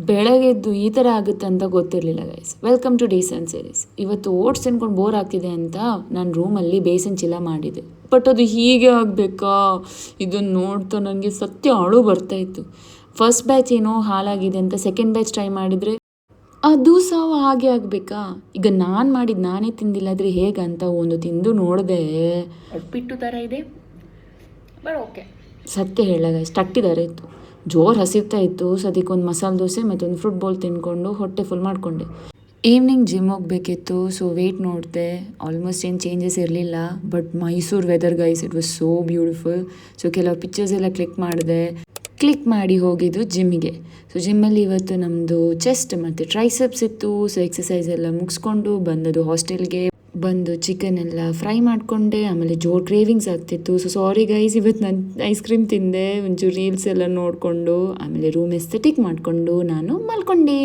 ಬೆಳಗ್ಗೆದ್ದು ಈ ಥರ ಆಗುತ್ತೆ ಅಂತ ಗೊತ್ತಿರಲಿಲ್ಲ guys. Welcome to decent series. ಇವತ್ತು ಓಟ್ಸ್ ತಿನ್ಕೊಂಡು ಬೋರ್ ಆಗ್ತಿದೆ ಅಂತ ನಾನು ರೂಮಲ್ಲಿ ಬೇಸನ್ ಚೀಲ ಮಾಡಿದೆ. ಬಟ್ ಅದು ಹೀಗೆ ಆಗಬೇಕಾ, ಇದನ್ನು ನೋಡ್ತಾ ನನಗೆ ಸತ್ಯ ಅಳು ಬರ್ತಾಯಿತ್ತು. ಫಸ್ಟ್ ಬ್ಯಾಚ್ ಏನೋ ಹಾಳಾಗಿದೆ ಅಂತ ಸೆಕೆಂಡ್ ಬ್ಯಾಚ್ ಟ್ರೈ ಮಾಡಿದರೆ ಅದು ಸಹ ಹಾಗೆ ಆಗಬೇಕಾ. ಈಗ ನಾನು ಮಾಡಿದ್ದು ನಾನೇ ತಿಂದಿಲ್ಲ ಆದರೆ ಹೇಗಂತ ಒಂದು ತಿಂದು ನೋಡಿದೆ, ಉಪ್ಪಿಟ್ಟು ಥರ ಇದೆ, ಬಟ್ ಓಕೆ. ಸತ್ಯ ಹೇಳಾಗ ತಟ್ಟಿದ್ದಾರೆ ಇತ್ತು, ಜೋರು ಹಸಿರ್ತಾ ಇತ್ತು. ಸದ್ಯಕ್ಕೊಂದು ಮಸಾಲೆ ದೋಸೆ ಮತ್ತು ಒಂದು ಫ್ರೂಟ್ ಬೌಲ್ ತಿನ್ಕೊಂಡು ಹೊಟ್ಟೆ ಫುಲ್ ಮಾಡಿಕೊಂಡೆ. ಈವ್ನಿಂಗ್ ಜಿಮ್ ಹೋಗಬೇಕಿತ್ತು, ಸೊ ವೆಯ್ಟ್ ನೋಡಿದೆ. ಆಲ್ಮೋಸ್ಟ್ ಏನು ಚೇಂಜಸ್ ಇರಲಿಲ್ಲ. But Mysuru weather guys, it was so beautiful. So ಕೆಲವು ಪಿಕ್ಚರ್ಸ್ ಎಲ್ಲ ಕ್ಲಿಕ್ ಮಾಡಿ ಹೋಗಿದ್ದು ಜಿಮ್ಮಿಗೆ. ಸೊ ಜಿಮ್ಮಲ್ಲಿ ಇವತ್ತು ನಮ್ಮದು ಚೆಸ್ಟ್ ಮತ್ತು ಟ್ರೈಸೆಪ್ಸ್ ಇತ್ತು. ಸೊ ಎಕ್ಸಸೈಸ್ ಎಲ್ಲ ಮುಗಿಸ್ಕೊಂಡು ಬಂದದ್ದು ಹಾಸ್ಟೆಲ್ಗೆ. ಬಂದು ಚಿಕನ್ ಎಲ್ಲ ಫ್ರೈ ಮಾಡಿಕೊಂಡೆ. ಆಮೇಲೆ ಜೋರು ಕ್ರೇವಿಂಗ್ಸ್ ಆಗ್ತಿತ್ತು. ಸೊ ಸಾರಿ ಗೈಸ್, ಇವತ್ತು ನಾನು ಐಸ್ ಕ್ರೀಮ್ ತಿಂದೆ, ಒಂಚೂರು ರೀಲ್ಸ್ ಎಲ್ಲ ನೋಡಿಕೊಂಡು ಆಮೇಲೆ ರೂಮ್ ಎಸ್ಥೆಟಿಕ್ ಮಾಡಿಕೊಂಡು ನಾನು ಮಲ್ಕೊಂಡೆ.